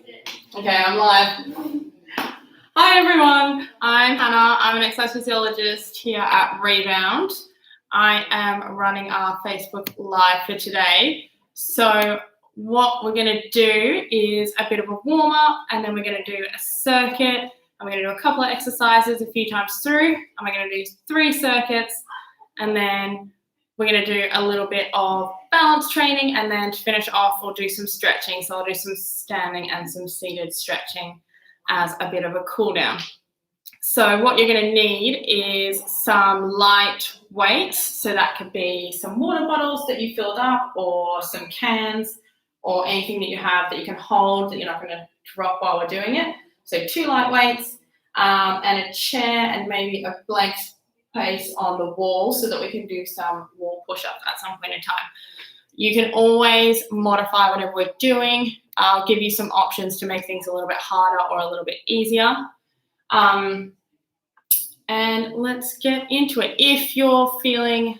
Okay, I'm live. Hi everyone, I'm Hannah. I'm an exercise physiologist here at Rebound. I am running our Facebook Live for today. So what we're going to do is a bit of a warm-up, and then we're going to do a circuit, and we're going to do a couple of exercises a few times through, and we're going to do 3 circuits, and then we're going to do a little bit of balance training, and then to finish off, we'll do some stretching. So I'll do some standing and some seated stretching as a bit of a cool down. So what you're going to need is some light weights. So that could be some water bottles that you filled up, or some cans, or anything that you have that you can hold that you're not going to drop while we're doing it. So 2 light weights, and a chair, and maybe a blank space on the wall so that we can do some wall push-ups at some point in time. You can always modify whatever we're doing. I'll give you some options to make things a little bit harder or a little bit easier. And let's get into it. If you're feeling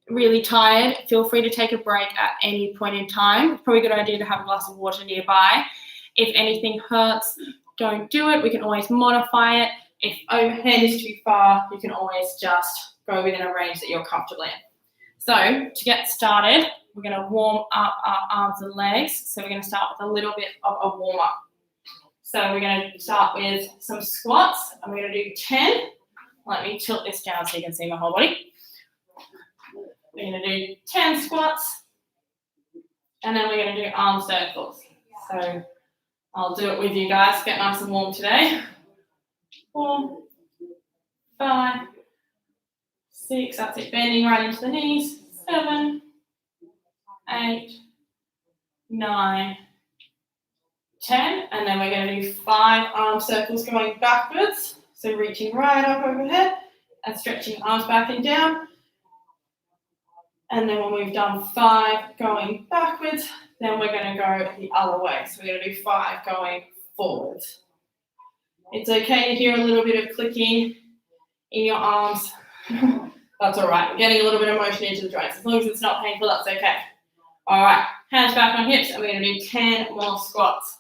really tired, feel free to take a break at any point in time. It's probably a good idea to have a glass of water nearby. If anything hurts, don't do it. We can always modify it. If overhead is too far, you can always just go within a range that you're comfortable in. So to get started, we're going to warm up our arms and legs. So we're going to start with a little bit of a warm up. So we're going to start with some squats. I'm going to do 10. Let me tilt this down so you can see my whole body. We're going to do 10 squats, and then we're going to do arm circles. So I'll do it with you guys. Get nice and warm today. 4, 5, 6, that's it, bending right into the knees. 7, 8, 9, 10, and then we're going to do 5 arm circles going backwards. So reaching right up overhead and stretching arms back and down. And then when we've done 5 going backwards, then we're going to go the other way. So we're going to do 5 going forwards. It's okay to hear a little bit of clicking in your arms. That's all right. We're getting a little bit of motion into the joints. As long as it's not painful, that's okay. All right, hands back on hips, and we're going to do 10 more squats.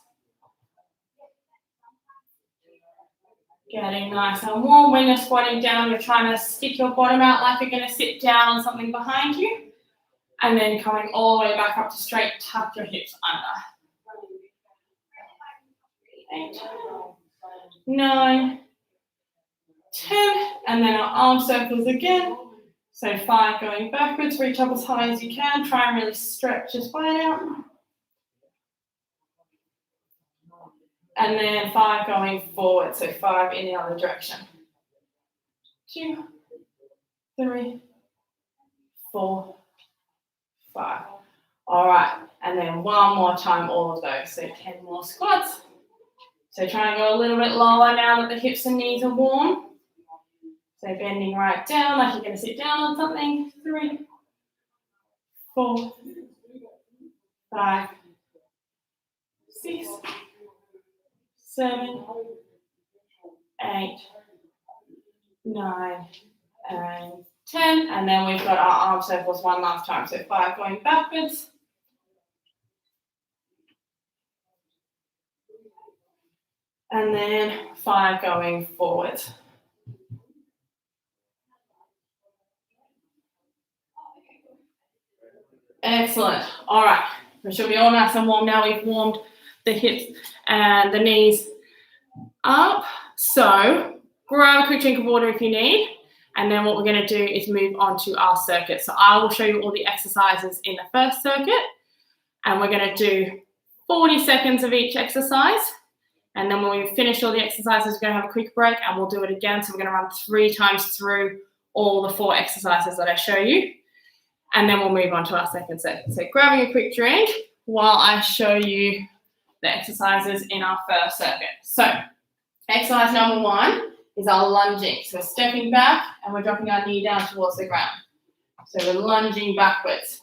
Getting nice and warm. When you're squatting down, you're trying to stick your bottom out like you're going to sit down on something behind you. And then coming all the way back up to straight, tuck your hips under. 8, 9, 10, and then our arm circles again. So 5 going backwards, reach up as high as you can. Try and really stretch your spine out. And then 5 going forward, so 5 in the other direction. 2, 3, 4, 5. All right, and then one more time, all of those. So 10 more squats. So try and go a little bit lower now that the hips and knees are warm. So bending right down like you're going to sit down on something. 3, 4, 5, 6, 7, 8, 9, and 10. And then we've got our arm circles one last time. So 5 going backwards. And then 5 going forward. Excellent. All right. We should be all nice and warm now. We've warmed the hips and the knees up. So grab a quick drink of water if you need. And then what we're going to do is move on to our circuit. So I will show you all the exercises in the first circuit. And we're going to do 40 seconds of each exercise. And then when we've finished all the exercises, we're going to have a quick break and we'll do it again. So we're going to run 3 times through all the 4 exercises that I show you. And then we'll move on to our second set. So grabbing a quick drink while I show you the exercises in our first circuit. So exercise number 1 is our lunging. So we're stepping back and we're dropping our knee down towards the ground. So we're lunging backwards.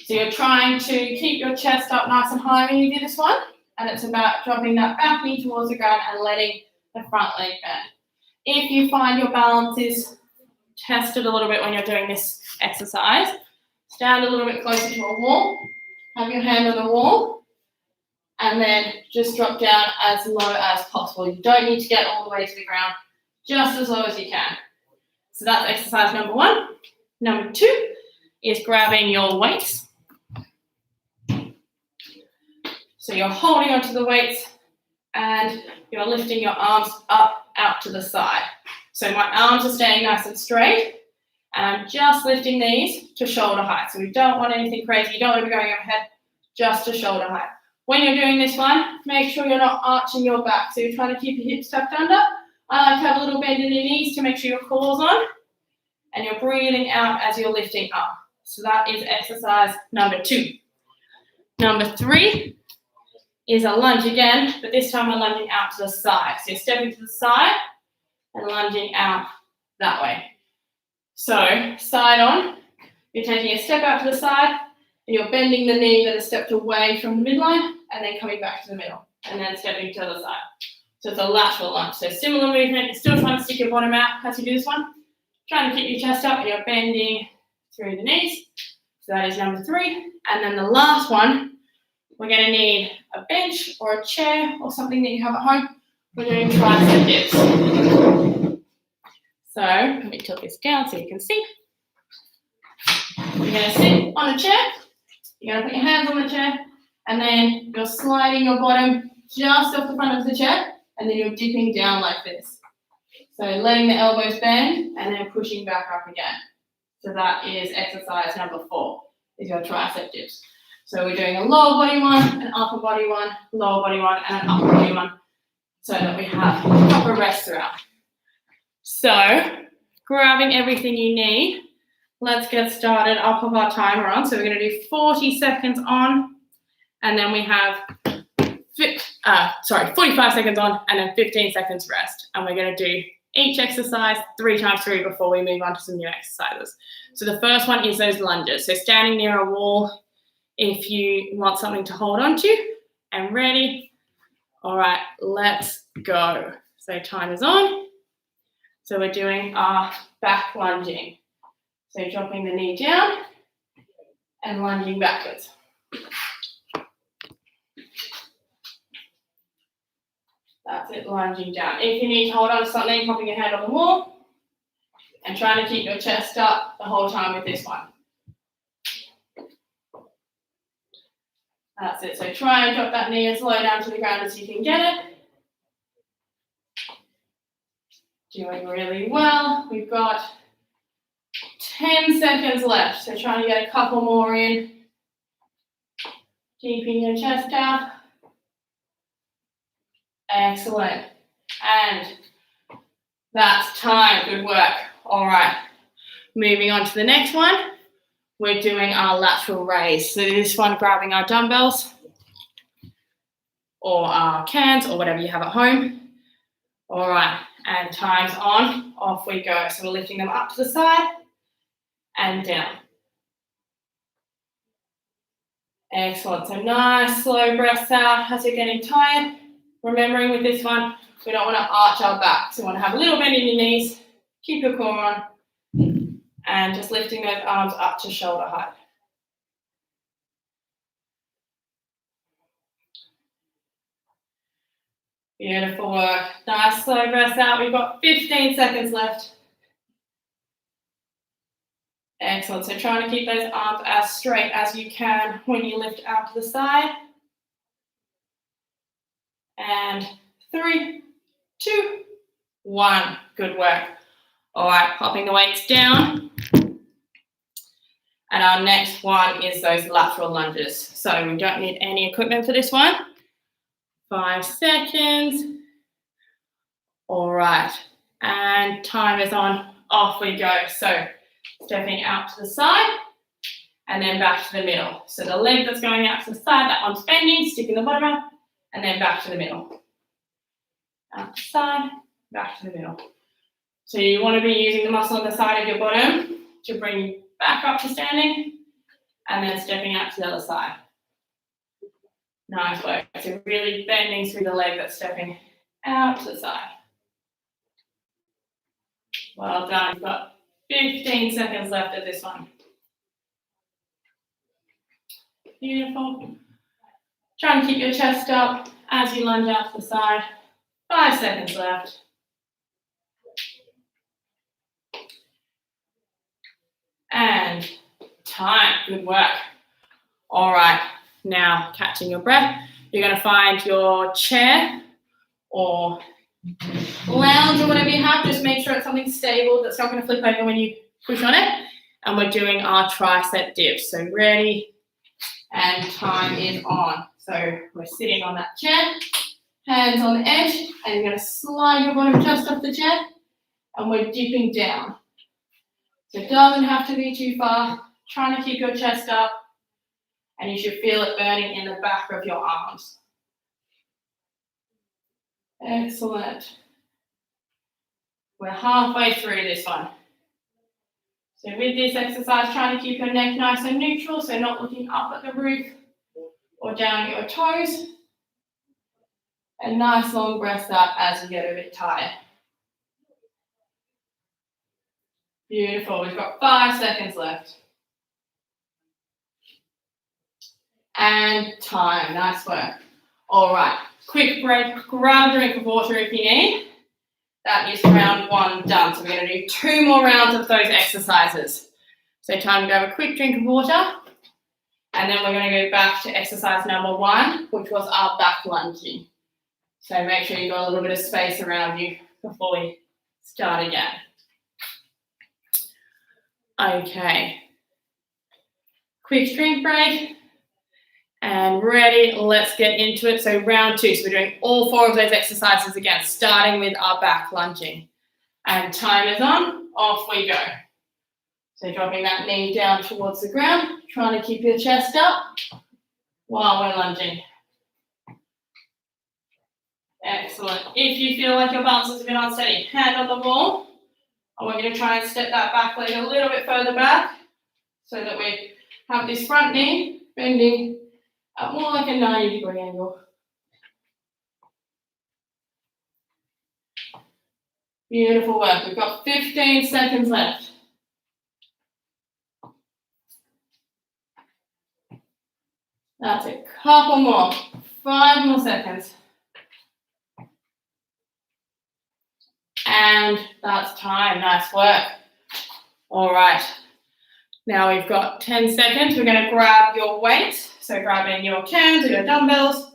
So you're trying to keep your chest up nice and high when you do this one. And it's about dropping that back knee towards the ground and letting the front leg bend. If you find your balance is tested a little bit when you're doing this exercise, stand a little bit closer to a wall, have your hand on the wall, and and then just drop down as low as possible. You don't need to get all the way to the ground, just as low as you can. So that's exercise number 1. Number 2 is grabbing your weights. So you're holding onto the weights and you're lifting your arms up, out to the side. So my arms are staying nice and straight, and I'm just lifting these to shoulder height. So we don't want anything crazy. You don't want to be going overhead, just to shoulder height. When you're doing this one, make sure you're not arching your back. So you're trying to keep your hips tucked under. I like to have a little bend in your knees to make sure your core's on, and you're breathing out as you're lifting up. So that is exercise number 2. Number 3 is a lunge again, but this time we're lunging out to the side. So you're stepping to the side and lunging out that way. So side on, you're taking a step out to the side, and you're bending the knee that is stepped away from the midline, and then coming back to the middle, and then stepping to the other side. So it's a lateral lunge. So similar movement, you're still trying to stick your bottom out as you do this one. Trying to keep your chest up, and you're bending through the knees. So that is number 3. And then the last one, we're going to need a bench or a chair or something that you have at home. We're doing tricep dips. So let me tilt this down so you can see. You're going to sit on a chair. You're going to put your hands on the chair, and then you're sliding your bottom just off the front of the chair, and then you're dipping down like this. So letting the elbows bend and then pushing back up again. So that is exercise number 4, is your tricep dips. So we're doing a lower body one, an upper body one, lower body one, and an upper body one, so that we have proper rest throughout. So grabbing everything you need, let's get started. I'll pop our timer on. So we're going to do 40 seconds on, and then we have 45 seconds on, and then 15 seconds rest. And we're going to do each exercise 3 times through before we move on to some new exercises. So the first one is those lunges. So standing near a wall if you want something to hold on to, and ready. All right, let's go. So time is on. So we're doing our back lunging. So dropping the knee down and lunging backwards. That's it, lunging down. If you need to hold on to something, popping your hand on the wall and trying to keep your chest up the whole time with this one. That's it. So try and drop that knee as low down to the ground as you can get it. Doing really well. We've got 10 seconds left. So trying to get a couple more in. Keeping your chest up. Excellent. And that's time. Good work. All right. Moving on to the next one. We're doing our lateral raise. So this one, grabbing our dumbbells or our cans or whatever you have at home. All right, and time's on. Off we go. So we're lifting them up to the side and down. Excellent. So nice slow breaths out as you're getting tired. Remembering with this one, we don't want to arch our back. So you want to have a little bend in your knees. Keep your core on. And just lifting those arms up to shoulder height. Beautiful work. Nice slow breaths out. We've got 15 seconds left. Excellent. So trying to keep those arms as straight as you can when you lift out to the side. And 3, 2, 1. Good work. All right, popping the weights down. And our next one is those lateral lunges. So we don't need any equipment for this one. 5 seconds. All right, and time is on. Off we go. So stepping out to the side and then back to the middle. So the leg that's going out to the side, that one's bending, sticking the bottom out, and then back to the middle. Out to the side, back to the middle. So you want to be using the muscle on the side of your bottom to bring you back up to standing, and then stepping out to the other side. Nice work. So really bending through the leg that's stepping out to the side. Well done. You've got 15 seconds left of this one. Beautiful. Try and keep your chest up as you lunge out to the side. 5 seconds left. And time. Good work. All right, now catching your breath. You're going to find your chair or lounge or whatever you have. Just make sure it's something stable that's not going to flip over when you push on it. And we're doing our tricep dips. So ready, and time is on. So we're sitting on that chair, hands on the edge, and you're going to slide your bottom just off the chair, and we're dipping down. So it doesn't have to be too far. Trying to keep your chest up, and you should feel it burning in the back of your arms. Excellent. We're halfway through this one. So with this exercise, trying to keep your neck nice and neutral, so not looking up at the roof or down your toes. And nice long breaths out as you get a bit tired. Beautiful. We've got 5 seconds left. And time. Nice work. All right. Quick break. Grab a drink of water if you need. That is round 1 done. So we're going to do 2 more rounds of those exercises. So time to grab a quick drink of water. And then we're going to go back to exercise number 1, which was our back lunging. So make sure you've got a little bit of space around you before we start again. Okay. Quick drink break. And ready, let's get into it. So round 2, so we're doing all 4 of those exercises again, starting with our back lunging. And time is on, off we go. So dropping that knee down towards the ground, trying to keep your chest up while we're lunging. Excellent. If you feel like your balance is a bit unsteady, hand on the wall. I want you to try and step that back leg a little bit further back so that we have this front knee bending at more like a 90-degree angle. Beautiful work. We've got 15 seconds left. That's a couple more. 5 more seconds. And that's time. Nice work. All right. Now we've got 10 seconds. We're going to grab your weights. So grabbing your cans or your dumbbells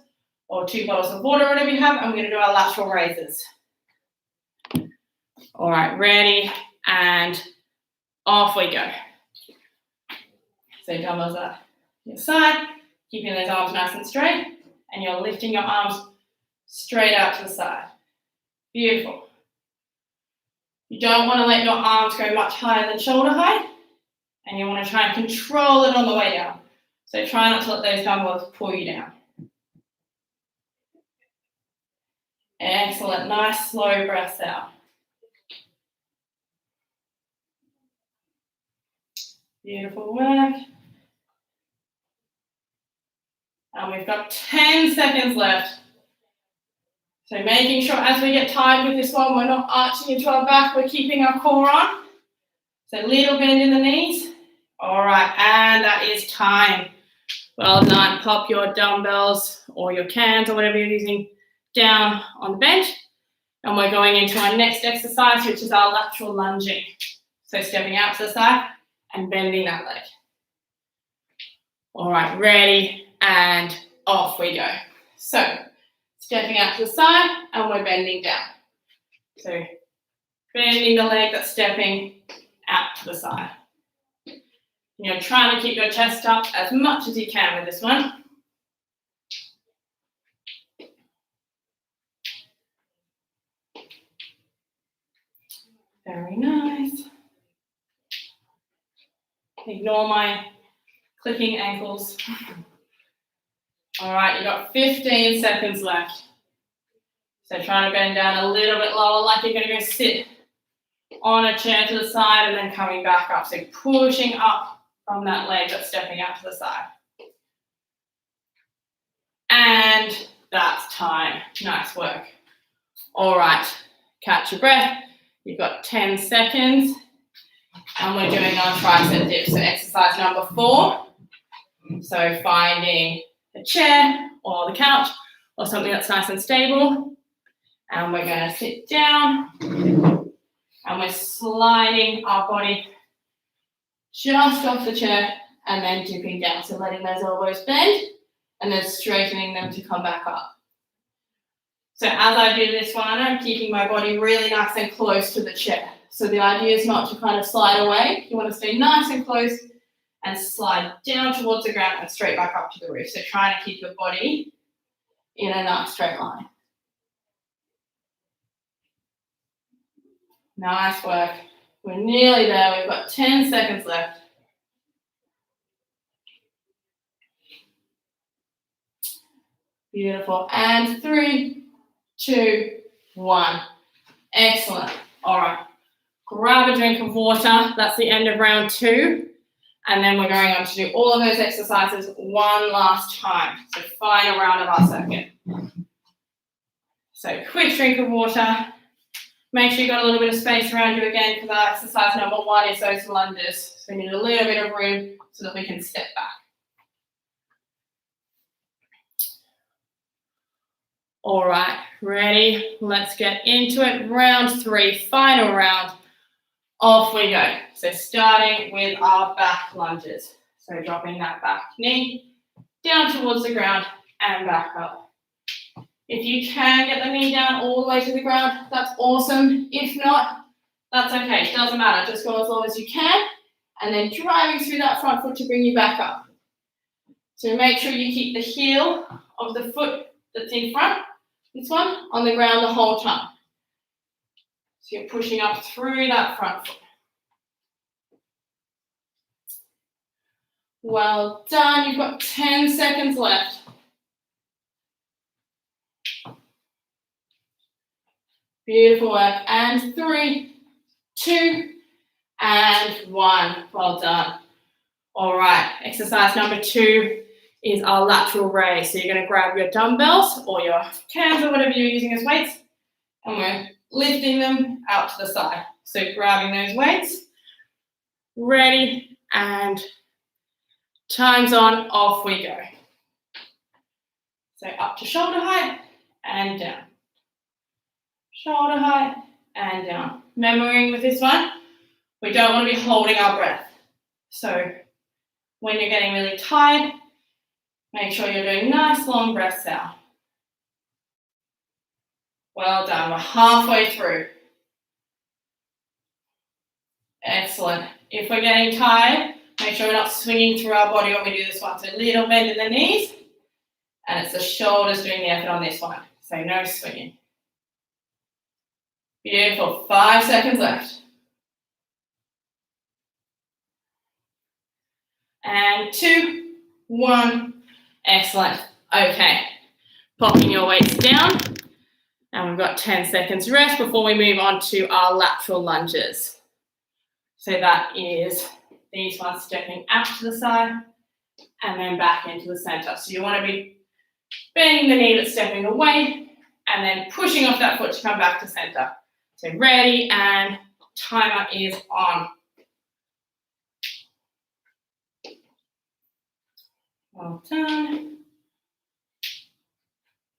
or 2 bottles of water, whatever you have, and we're going to do our lateral raises. All right, ready, and off we go. So dumbbells are your side, keeping those arms nice and straight, and you're lifting your arms straight out to the side. Beautiful. You don't want to let your arms go much higher than shoulder height, and you want to try and control it on the way down. So try not to let those dumbbells pull you down. Excellent. Nice slow breaths out. Beautiful work. And we've got 10 seconds left. So making sure as we get tired with this one, we're not arching into our back, we're keeping our core on. So little bend in the knees. All right, and that is time. Well done. Pop your dumbbells or your cans or whatever you're using down on the bench. And we're going into our next exercise, which is our lateral lunging. So stepping out to the side and bending that leg. All right, ready, and off we go. So stepping out to the side and we're bending down. So bending the leg that's stepping out to the side. You're trying to keep your chest up as much as you can with this one. Very nice. Ignore my clicking ankles. All right, you've got 15 seconds left. So try to bend down a little bit lower, like you're going to go sit on a chair to the side and then coming back up. So pushing up from that leg that's stepping out to the side. And that's time. Nice work. All right, catch your breath. You've got 10 seconds. And we're doing our tricep dip. So exercise number 4. So finding a a chair or the couch or something that's nice and stable. And we're going to sit down and we're sliding our body just off the chair and then dipping down. So letting those elbows bend and then straightening them to come back up. So as I do this one, I'm keeping my body really nice and close to the chair. So the idea is not to kind of slide away. You want to stay nice and close and slide down towards the ground and straight back up to the roof. So trying to keep your body in a nice straight line. Nice work. We're nearly there. We've got 10 seconds left. Beautiful. And 3, 2, 1. Excellent. All right. Grab a drink of water. That's the end of round 2. And then we're going on to do all of those exercises one last time. So final round of our circuit. So quick drink of water. Make sure you've got a little bit of space around you again because our exercise number 1 is those lunges. So we need a little bit of room so that we can step back. All right, ready? Let's get into it. Round 3, final round. Off we go. So starting with our back lunges. So dropping that back knee down towards the ground and back up. If you can get the knee down all the way to the ground, that's awesome. If not, that's okay. It doesn't matter. Just go as low as you can and then driving through that front foot to bring you back up. So make sure you keep the heel of the foot that's in front, this one, on the ground the whole time. So you're pushing up through that front foot. Well done. You've got 10 seconds left. Beautiful work. And 3, 2, and 1. Well done. All right. Exercise number 2 is our lateral raise. So you're going to grab your dumbbells or your cans or whatever you're using as weights, and we're lifting them out to the side. So grabbing those weights, ready, and time's on, off we go. So up to shoulder height and down. Shoulder height and down. Remembering with this one, we don't want to be holding our breath. So when you're getting really tired, make sure you're doing nice long breaths out. Well done. We're halfway through. Excellent. If we're getting tired, make sure we're not swinging through our body when we do this one. So little bend in the knees, and it's the shoulders doing the effort on this one. So no swinging. Beautiful. 5 seconds left. And 2, 1. Excellent. Okay. Popping your weights down. And we've got 10 seconds rest before we move on to our lateral lunges. So that is these ones stepping out to the side and then back into the center. So you want to be bending the knee that's stepping away and then pushing off that foot to come back to center. So ready, and timer is on. Well done.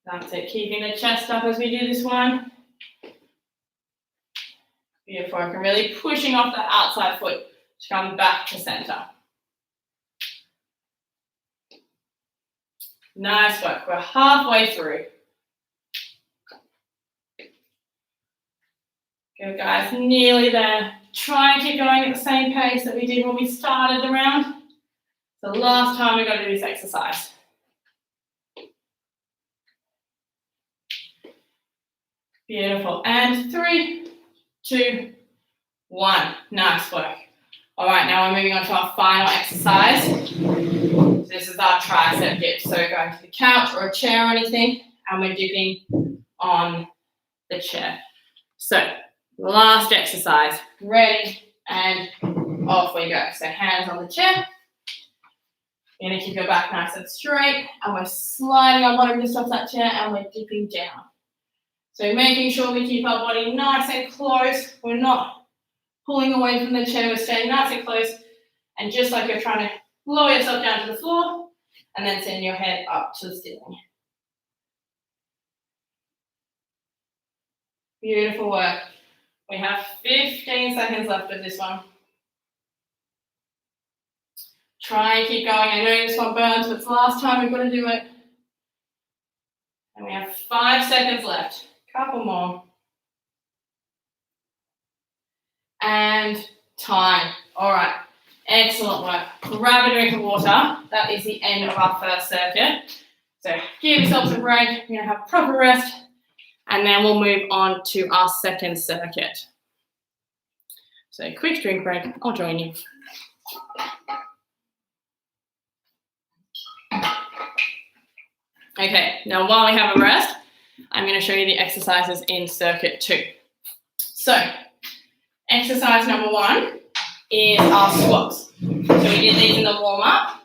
That's it, keeping the chest up as we do this one. Beautiful, and really pushing off the outside foot to come back to center. Nice work, we're halfway through. Good guys, nearly there. Try and keep going at the same pace that we did when we started the round. The last time we're going to do this exercise. Beautiful. And 3, 2, 1. Nice work. All right, now we're moving on to our final exercise. This is our tricep dip. So going to the couch or a chair or anything, and we're dipping on the chair. So last exercise. Ready, and off we go. So hands on the chair. You're going to keep your back nice and straight, and we're sliding our bottom just off that chair, and we're dipping down. So making sure we keep our body nice and close. We're not pulling away from the chair. We're staying nice and close. And just like you're trying to lower yourself down to the floor, and then send your head up to the ceiling. Beautiful work. We have 15 seconds left of this one. Try and keep going. I know this one burns, but it's the last time we've got to do it. And we have 5 seconds left. Couple more. And time. All right. Excellent work. Grab a drink of water. That is the end of our first circuit. So give yourselves a break. We're going to have a proper rest. And then we'll move on to our second circuit. So quick drink break. I'll join you. Okay, now while we have a rest, I'm going to show you the exercises in circuit 2. So, exercise number 1 is our squats. So we did these in the warm-up.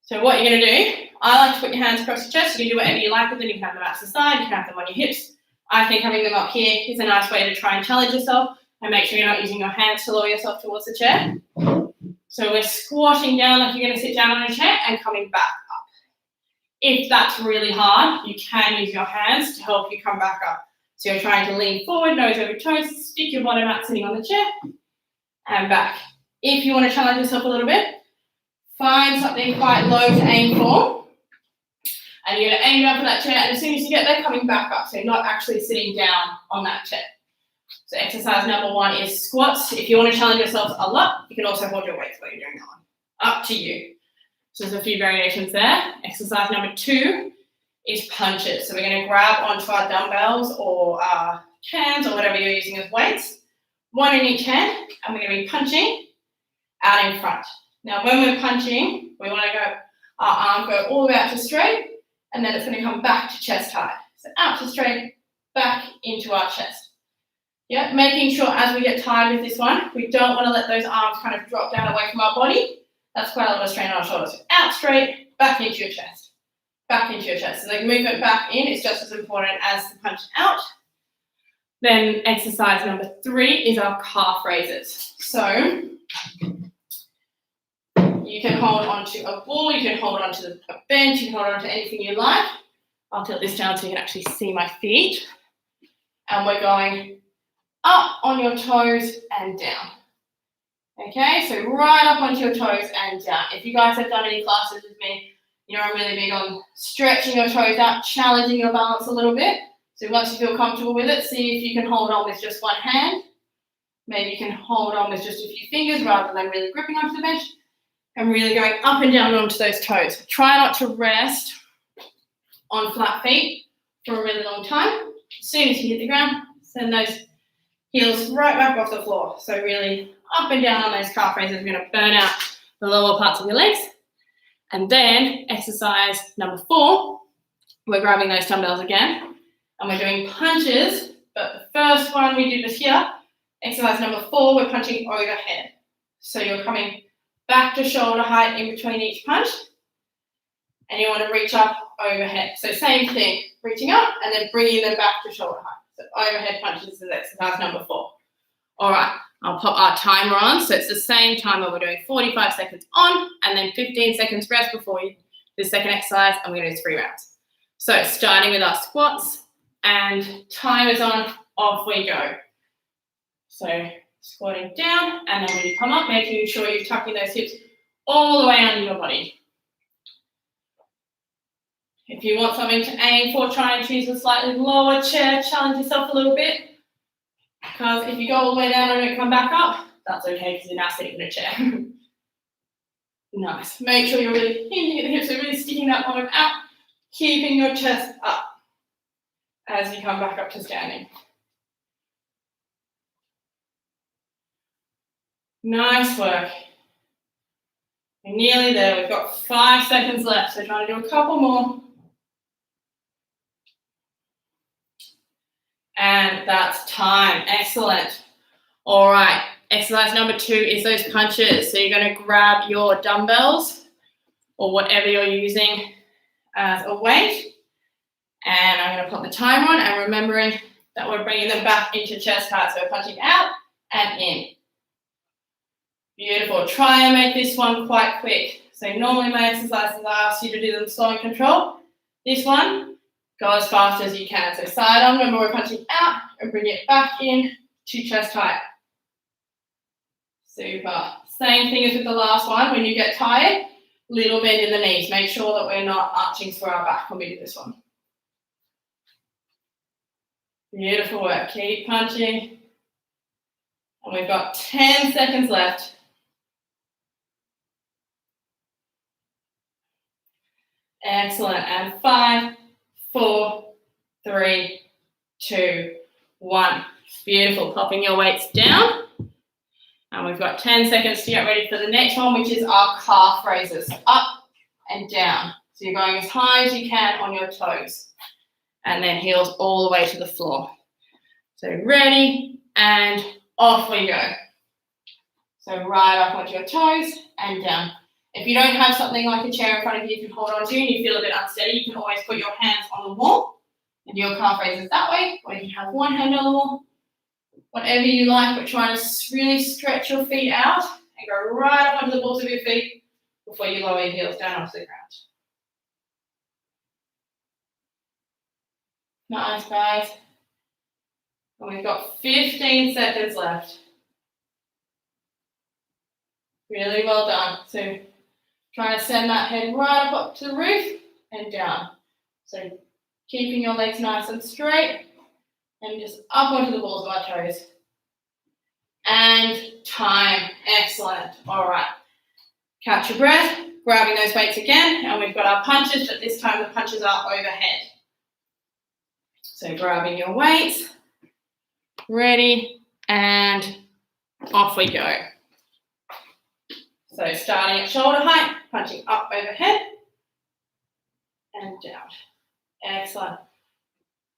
So what you're going to do, I like to put your hands across your chest. You can do whatever you like with them. You can have them out to the side, you can have them on your hips. I think having them up here is a nice way to try and challenge yourself and make sure you're not using your hands to lower yourself towards the chair. So we're squatting down like you're going to sit down on a chair and coming back up. If that's really hard, you can use your hands to help you come back up. So you're trying to lean forward, nose over toes, stick your bottom out sitting on the chair, and back. If you want to challenge yourself a little bit, find something quite low to aim for. And you're going to aim down for that chair, and as soon as you get there, coming back up. So you're not actually sitting down on that chair. So exercise number 1 is squats. If you want to challenge yourself a lot, you can also hold your weights while you're doing that one. Up to you. So there's a few variations there. Exercise number 2 is punches. So we're going to grab onto our dumbbells or our cans or whatever you're using as weights. 1 in each hand, and we're going to be punching out in front. Now when we're punching, we want to go, our arm go all the way out to straight, and then it's going to come back to chest high. So out to straight, back into our chest. Yeah, making sure as we get tired with this one, we don't want to let those arms kind of drop down away from our body. That's quite a lot of strain on our shoulders. So out straight, back into your chest. Back into your chest. So the movement back in is just as important as the punch out. Then exercise number 3 is our calf raises. So you can hold onto a wall, you can hold onto a bench, you can hold onto anything you like. I'll tilt this down so you can actually see my feet. And we're going up on your toes and down. Okay, so right up onto your toes and down. If you guys have done any classes with me, you know I'm really big on stretching your toes out, challenging your balance a little bit. So once you feel comfortable with it, see if you can hold on with just one hand. Maybe you can hold on with just a few fingers rather than really gripping onto the bench. And really going up and down onto those toes. Try not to rest on flat feet for a really long time. As soon as you hit the ground, send those heels right back off the floor. So really up and down on those calf raises. We're going to burn out the lower parts of your legs. And then exercise number 4, we're grabbing those dumbbells again. And we're doing punches. But the first one we did was here. Exercise number 4, we're punching overhead. So you're coming back to shoulder height in between each punch. And you want to reach up overhead. So same thing, reaching up and then bringing them back to shoulder height. So overhead punches is exercise number 4. All right, I'll pop our timer on. So it's the same timer. We're doing 45 seconds on and then 15 seconds rest before you do the second exercise. And we're going to do 3 rounds. So starting with our squats and timers on, off we go. So squatting down, and then when you come up, making sure you're tucking those hips all the way under your body. If you want something to aim for, try and choose a slightly lower chair, challenge yourself a little bit. Because if you go all the way down and don't come back up, that's okay because you're now sitting in a chair. Nice. Make sure you're really hinging at the hips, so really sticking that bottom out, keeping your chest up as you come back up to standing. Nice work. We're nearly there. We've got 5 seconds left, so trying to do a couple more. And that's time. Excellent. All right. Exercise number 2 is those punches. So you're going to grab your dumbbells or whatever you're using as a weight. And I'm going to put the timer on and remembering that we're bringing them back into chest height. So we're punching out and in. Beautiful. Try and make this one quite quick. So normally my exercises I ask you to do them slow and controlled. This one, go as fast as you can. So side arm, remember we're punching out and bring it back in to chest height. Super. Same thing as with the last one. When you get tired, little bend in the knees. Make sure that we're not arching through our back when we do this one. Beautiful work. Keep punching. And we've got 10 seconds left. Excellent. And 5, 4, 3, 2, 1. Beautiful. Popping your weights down. And we've got 10 seconds to get ready for the next one, which is our calf raises. Up and down. So you're going as high as you can on your toes. And then heels all the way to the floor. So ready, and off we go. So right up onto your toes and down. If you don't have something like a chair in front of you can hold on to and you feel a bit unsteady, you can always put your hands on the wall and do your calf raises that way, or you can have one hand on the wall. Whatever you like, but trying to really stretch your feet out and go right up onto the balls of your feet before you lower your heels down onto the ground. Nice, guys. And we've got 15 seconds left. Really well done. So trying to send that head right up to the roof and down. So keeping your legs nice and straight. And just up onto the balls of our toes. And time. Excellent. All right. Catch your breath. Grabbing those weights again. And we've got our punches, but this time the punches are overhead. So grabbing your weights. Ready. And off we go. So starting at shoulder height. Punching up overhead. And down. Excellent.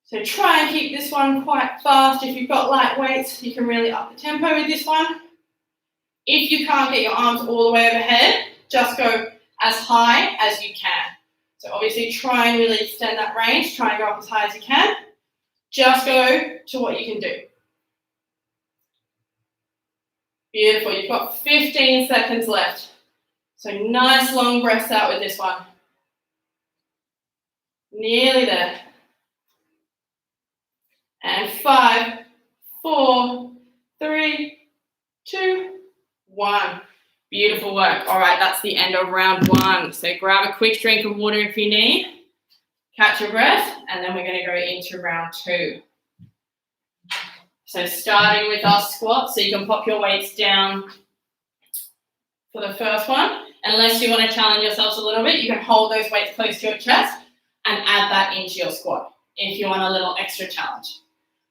So try and keep this one quite fast. If you've got light weights, you can really up the tempo with this one. If you can't get your arms all the way overhead, just go as high as you can. So obviously try and really extend that range. Try and go up as high as you can. Just go to what you can do. Beautiful. You've got 15 seconds left. So nice long breaths out with this one. Nearly there. And 5, 4, 3, 2, 1. Beautiful work. All right, that's the end of round 1. So grab a quick drink of water if you need. Catch your breath, and then we're going to go into round 2. So starting with our squats, so you can pop your weights down for the first one. Unless you want to challenge yourselves a little bit, you can hold those weights close to your chest and add that into your squat if you want a little extra challenge.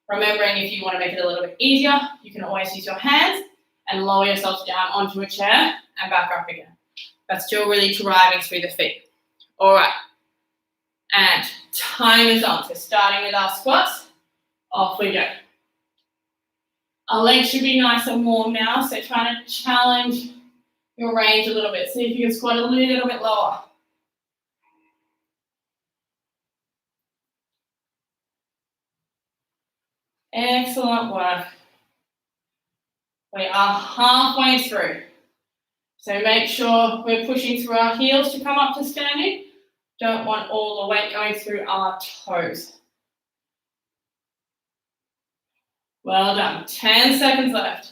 Remembering, if you want to make it a little bit easier, you can always use your hands and lower yourself down onto a chair and back up again. That's still really driving through the feet. All right. And time is on. So starting with our squats, off we go. Our legs should be nice and warm now, so trying to challenge your range a little bit. See if you can squat a little bit lower. Excellent work. We are halfway through. So make sure we're pushing through our heels to come up to standing. Don't want all the weight going through our toes. Well done. 10 seconds left.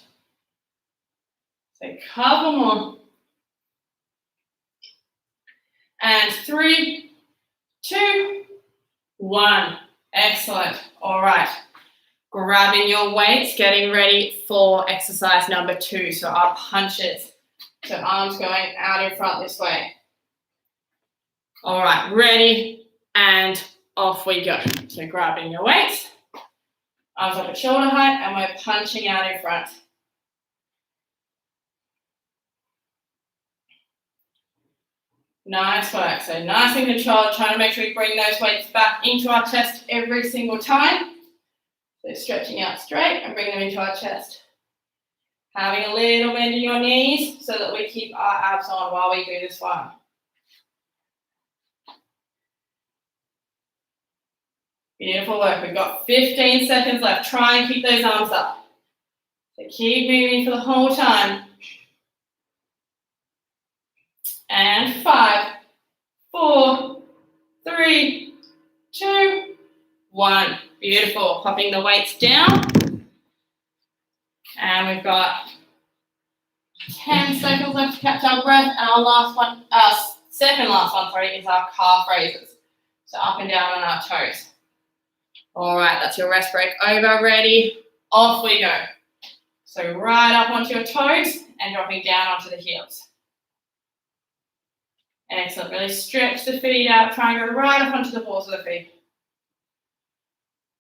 So a couple more. And 3, 2, 1. Excellent. All right. Grabbing your weights, getting ready for exercise number 2. So our punches. So arms going out in front this way. All right, ready, and off we go. So grabbing your weights, arms up at shoulder height, and we're punching out in front. Nice work. So nice and controlled, trying to make sure we bring those weights back into our chest every single time. So stretching out straight and bring them into our chest. Having a little bend in your knees so that we keep our abs on while we do this one. Beautiful work. We've got 15 seconds left. Try and keep those arms up. So keep moving for the whole time. And 5, 4, 3, 2, 1. Beautiful. Popping the weights down. And we've got 10 seconds left to catch our breath. And our last one, second last one, sorry, is our calf raises. So up and down on our toes. All right, that's your rest break over. Ready? Off we go. So right up onto your toes and dropping down onto the heels. Excellent. Really stretch the feet out. Try and go right up onto the balls of the feet.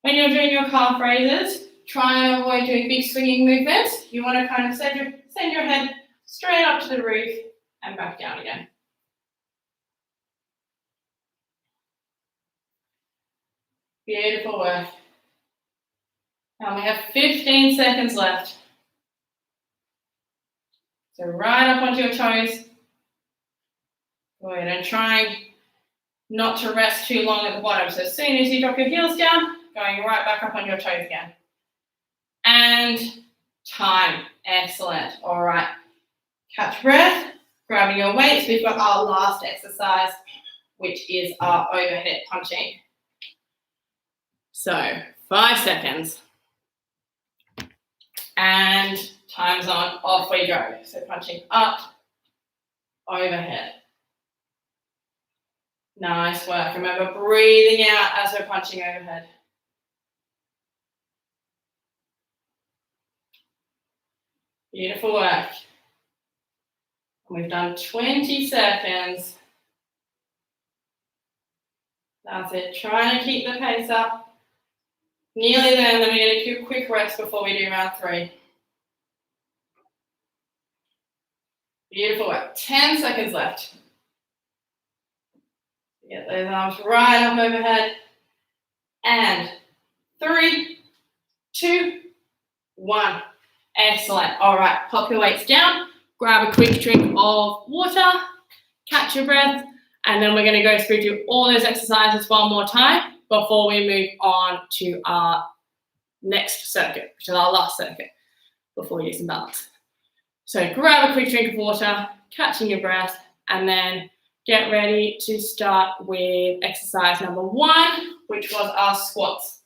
When you're doing your calf raises, try and avoid doing big swinging movements. You want to kind of send your head straight up to the roof and back down again. Beautiful work. And we have 15 seconds left. So right up onto your toes. Go ahead and try not to rest too long at the bottom. So as soon as you drop your heels down, going right back up on your toes again. And time. Excellent. All right. Catch breath. Grabbing your weights. We've got our last exercise, which is our overhead punching. So 5 seconds. And time's on. Off we go. So punching up, overhead. Nice work. Remember, breathing out as we're punching overhead. Beautiful work. We've done 20 seconds. That's it. Trying to keep the pace up. Nearly there, and then we're going to do a quick rest before we do round 3. Beautiful work. 10 seconds left. Get those arms right up overhead. And 3, 2, 1. Excellent. All right, pop your weights down. Grab a quick drink of water. Catch your breath. And then we're going to go through do all those exercises one more time before we move on to our next circuit, which is our last circuit, before we do some balance. So grab a quick drink of water, catching your breath, and then get ready to start with exercise number 1, which was our squats.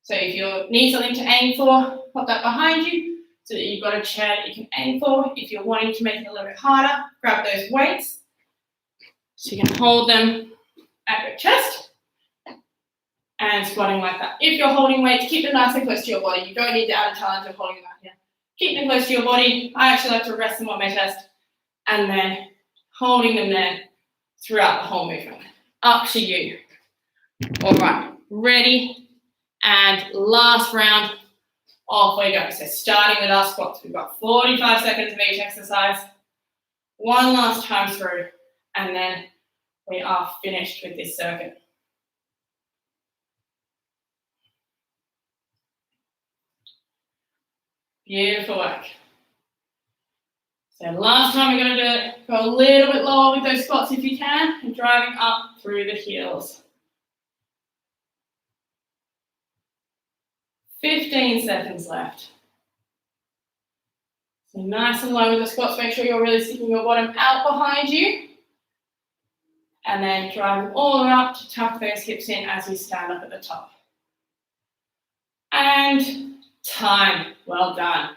So if you need something to aim for, pop that behind you so that you've got a chair that you can aim for. If you're wanting to make it a little bit harder, grab those weights so you can hold them at your chest and squatting like that. If you're holding weights, keep them nice and close to your body. You don't need the added challenge of holding them out here. Keep them close to your body. I actually like to rest them on my chest and then holding them there throughout the whole movement. Up to you. All right, ready? And last round, off we go. So starting with our squats, we've got 45 seconds of each exercise. One last time through, and then we are finished with this circuit. Beautiful work. So last time we're going to do it, go a little bit lower with those squats if you can, and driving up through the heels. 15 seconds left. So nice and low with the squats, make sure you're really sticking your bottom out behind you. And then driving all the way up to tuck those hips in as you stand up at the top. And time. Well done.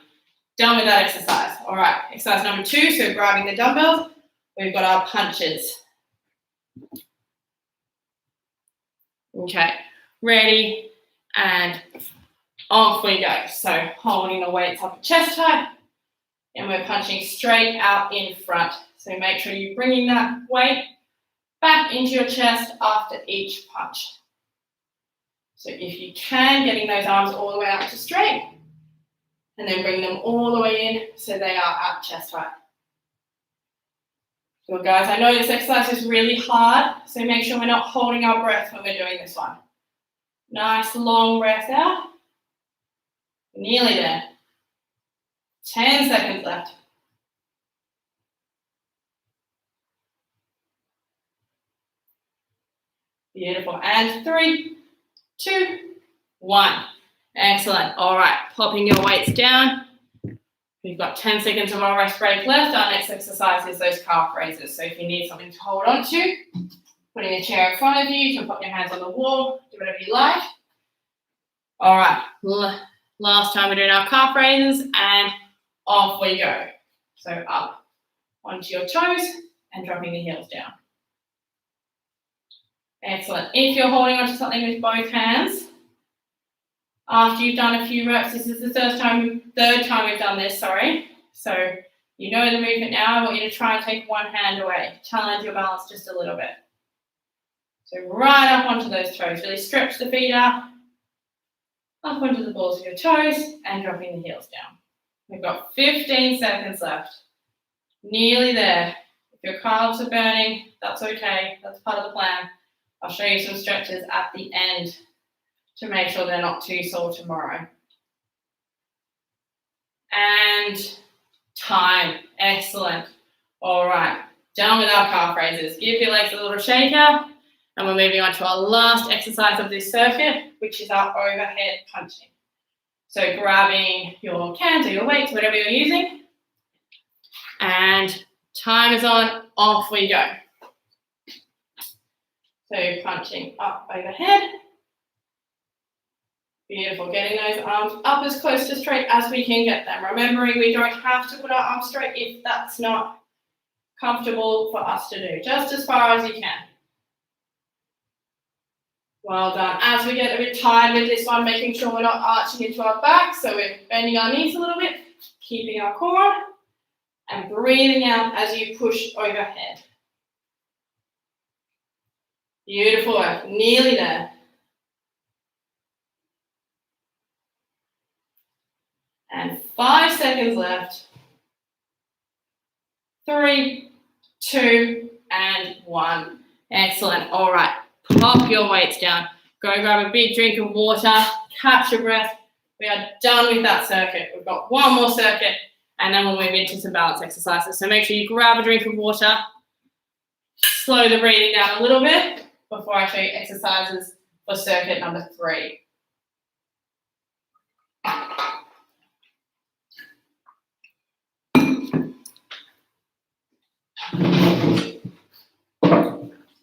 Done with that exercise. All right, exercise number 2, so grabbing the dumbbells. We've got our punches. Okay, ready, and off we go. So holding the weights up at chest height, and we're punching straight out in front. So make sure you're bringing that weight back into your chest after each punch. So if you can, getting those arms all the way out to straight, and then bring them all the way in so they are at chest height. So guys, I know this exercise is really hard, so make sure we're not holding our breath when we're doing this one. Nice long breath out. Nearly there. 10 seconds left. Beautiful. And 3, 2, 1. Excellent. All right, popping your weights down. We're We've got 10 seconds of our rest break left. Our next exercise is those calf raises. So if you need something to hold on to, putting a chair in front of you, you can put your hands on the wall, do whatever you like. All right, last time we're doing our calf raises, and off we go. So up onto your toes and dropping the heels down. Excellent. If you're holding onto something with both hands, after you've done a few reps, this is the third time we've done this, sorry. So you know the movement now. I want you to try and take one hand away. Challenge your balance just a little bit. So right up onto those toes. Really stretch the feet out. Up onto the balls of your toes and dropping the heels down. We've got 15 seconds left. Nearly there. If your calves are burning, that's okay. That's part of the plan. I'll show you some stretches at the end to make sure they're not too sore tomorrow. And time. Excellent. All right. Done with our calf raises. Give your legs a little shaker. And we're moving on to our last exercise of this circuit, which is our overhead punching. So grabbing your cans or your weights, whatever you're using. And time is on. Off we go. So punching up overhead. Beautiful. Getting those arms up as close to straight as we can get them. Remembering we don't have to put our arms straight if that's not comfortable for us to do. Just as far as you can. Well done. As we get a bit tired with this one, making sure we're not arching into our back, so we're bending our knees a little bit, keeping our core on, and breathing out as you push overhead. Beautiful work. Nearly there. And 5 seconds left. 3, 2, and 1. Excellent. All right. Pop your weights down. Go grab a big drink of water. Catch your breath. We are done with that circuit. We've got one more circuit, and then we'll move into some balance exercises. So make sure you grab a drink of water. Slow the breathing down a little bit before I show you exercises for circuit number 3.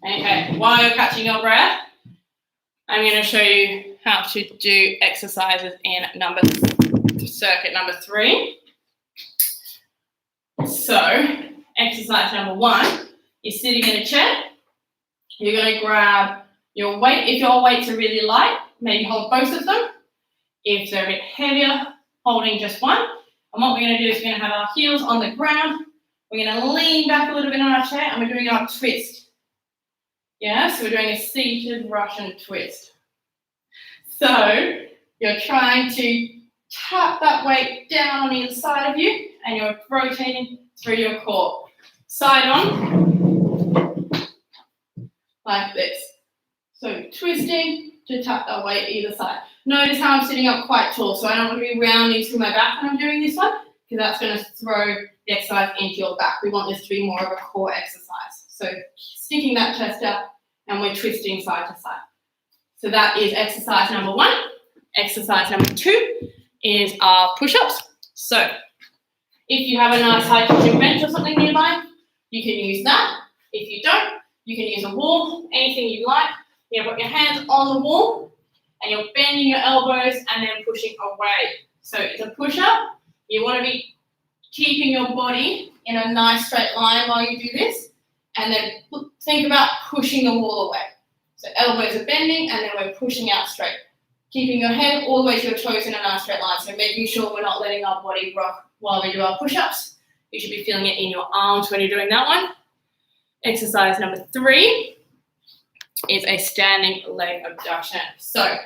Okay, while you're catching your breath, I'm going to show you how to do exercises in circuit number 3. So, exercise number 1, you're sitting in a chair. You're going to grab your weight. If your weights are really light, maybe hold both of them. If they're a bit heavier, holding just one. And what we're going to do is we're going to have our heels on the ground. We're going to lean back a little bit on our chair, and we're doing our twist. Yeah, so we're doing a seated Russian twist. So you're trying to tap that weight down on either side of you, and you're rotating through your core. Side on, like this. So twisting to tap that weight either side. Notice how I'm sitting up quite tall, so I don't want to be rounding through my back when I'm doing this one, because that's going to throw the exercise into your back. We want this to be more of a core exercise. So sticking that chest out, and we're twisting side to side. So that is exercise number 1. Exercise number 2 is our push-ups. So if you have a nice high kitchen bench or something nearby, you can use that. If you don't, you can use a wall, anything you like. You put your hands on the wall, and you're bending your elbows and then pushing away. So it's a push-up. You want to be keeping your body in a nice straight line while you do this. And then think about pushing the wall away. So elbows are bending, and then we're pushing out straight. Keeping your head all the way to your toes in a nice straight line. So making sure we're not letting our body rock while we do our push-ups. You should be feeling it in your arms when you're doing that one. Exercise number 3 is a standing leg abduction. So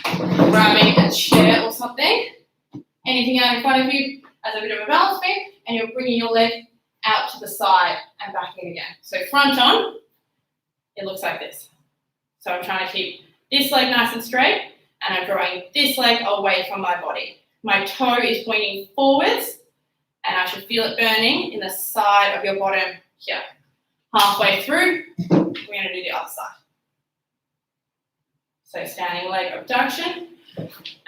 grabbing a chair or something, anything out in front of you as a bit of a balance beam, and you're bringing your leg out to the side and back in again. So front on, it looks like this. So I'm trying to keep this leg nice and straight, and I'm drawing this leg away from my body. My toe is pointing forwards, and I should feel it burning in the side of your bottom here. Halfway through, we're going to do the other side. So standing leg abduction,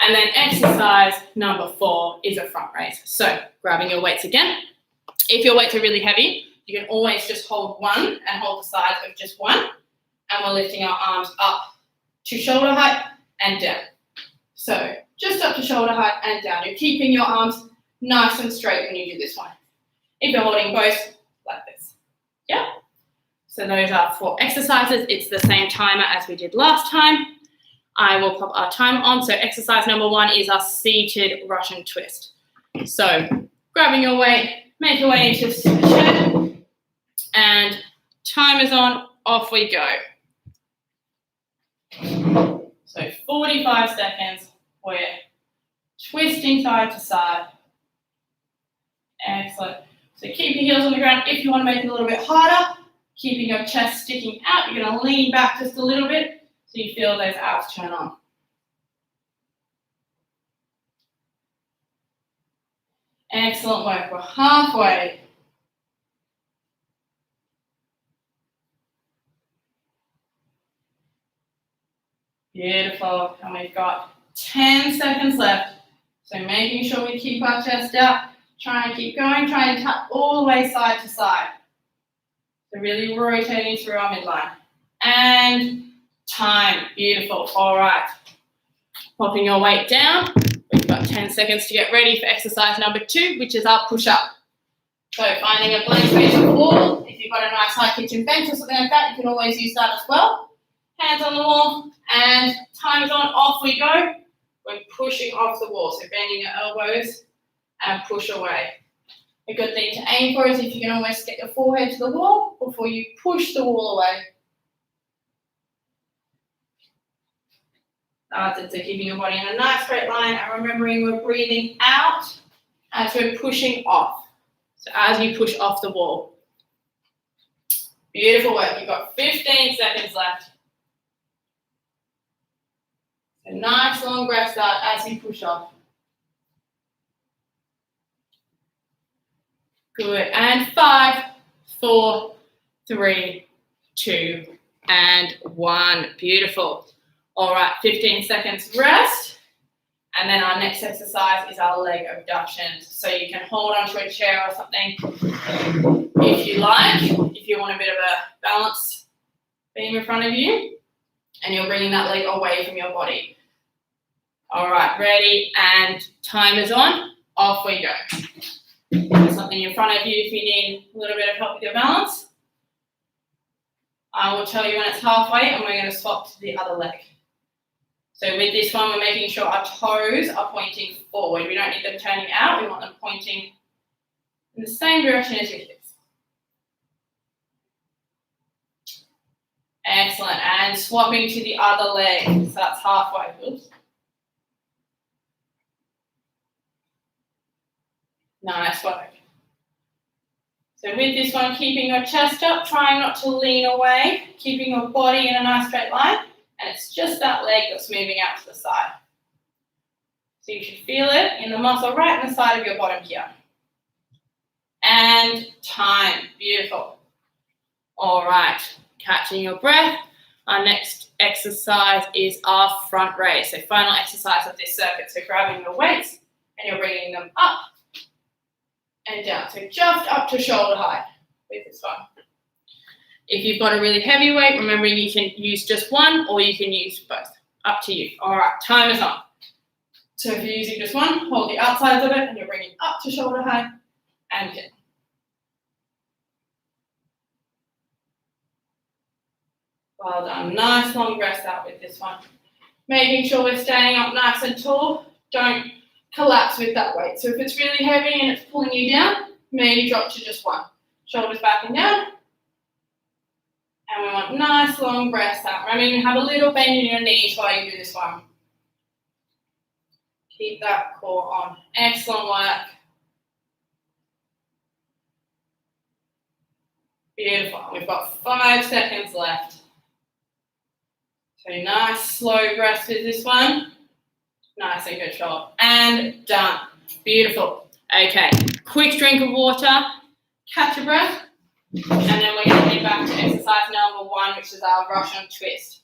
And then exercise number 4 is a front raise. So grabbing your weights again. If your weights are really heavy, you can always just hold one and hold the sides of just one. And we're lifting our arms up to shoulder height and down. So just up to shoulder height and down. You're keeping your arms nice and straight when you do this one. If you're holding both, like this. Yeah? So those are 4 exercises. It's the same timer as we did last time. I will pop our timer on. So exercise number 1 is our seated Russian twist. So grabbing your weight, make your way into the chair, and timer's on, off we go. So 45 seconds, we're twisting side to side. Excellent. So keep your heels on the ground. If you want to make it a little bit harder, keeping your chest sticking out, you're going to lean back just a little bit so you feel those abs turn on. Excellent work. We're halfway. Beautiful. And we've got 10 seconds left. So making sure we keep our chest out. Try and keep going. Try and tap all the way side to side. So really rotating through our midline. And time. Beautiful. All right. Popping your weight down. We've got 10 seconds to get ready for exercise number 2, which is our push-up. So finding a blank space on the wall. If you've got a nice high kitchen bench or something like that, you can always use that as well. Hands on the wall, and time is on, off we go. We're pushing off the wall, so bending your elbows and push away. A good thing to aim for is if you can almost get your forehead to the wall before you push the wall away. That's it, so keeping your body in a nice straight line, and remembering we're breathing out as we're pushing off. So as you push off the wall. Beautiful work, you've got 15 seconds left. A nice long breath out as you push off. Good. And 5, 4, 3, 2, and 1. Beautiful. All right, 15 seconds rest. And then our next exercise is our leg abductions. So you can hold onto a chair or something if you like, if you want a bit of a balance beam in front of you. And you're bringing that leg away from your body. All right, ready, and time is on, off we go. There's something in front of you if you need a little bit of help with your balance. I will tell you when it's halfway, and we're going to swap to the other leg. So with this one, we're making sure our toes are pointing forward. We don't need them turning out, we want them pointing in the same direction as your hips. Excellent, and swapping to the other leg, so that's halfway. Oops. Nice work. So with this one, keeping your chest up, trying not to lean away, keeping your body in a nice straight line, and it's just that leg that's moving out to the side. So you should feel it in the muscle right in the side of your bottom here. And time, beautiful. All right. Catching your breath. Our next exercise is our front raise. So final exercise of this circuit. So grabbing your weights and you're bringing them up and down. So just up to shoulder height with this one. If you've got a really heavy weight, remember you can use just one or you can use both. Up to you. All right, time is on. So if you're using just one, hold the outsides of it and you're bringing up to shoulder height and down. Well done. Nice long breath out with this one. Making sure we're staying up nice and tall. Don't collapse with that weight. So if it's really heavy and it's pulling you down, maybe drop to just one. Shoulders back and down. And we want nice long breaths out. Remember, you have a little bend in your knees while you do this one. Keep that core on. Excellent work. Beautiful. We've got 5 seconds left. So nice slow breaths with this one. Nice and controlled. And done. Beautiful. Okay. Quick drink of water. Catch your breath. And then we're going to head back to exercise number 1, which is our Russian twist.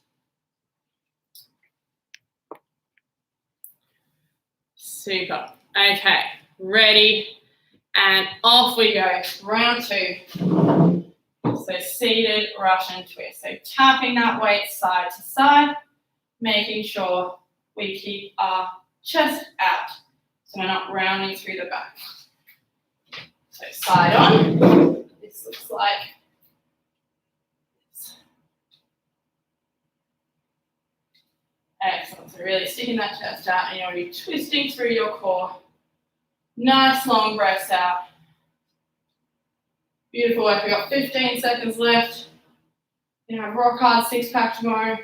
Super. Okay, ready, and off we go. Round 2. So seated Russian twist. So tapping that weight side to side, making sure we keep our chest out. So we're not rounding through the back. So side on. This looks like this. Excellent. So really sticking that chest out, and you'll be twisting through your core. Nice long breaths out. Beautiful work. We've got 15 seconds left. You know, rock hard 6-pack tomorrow.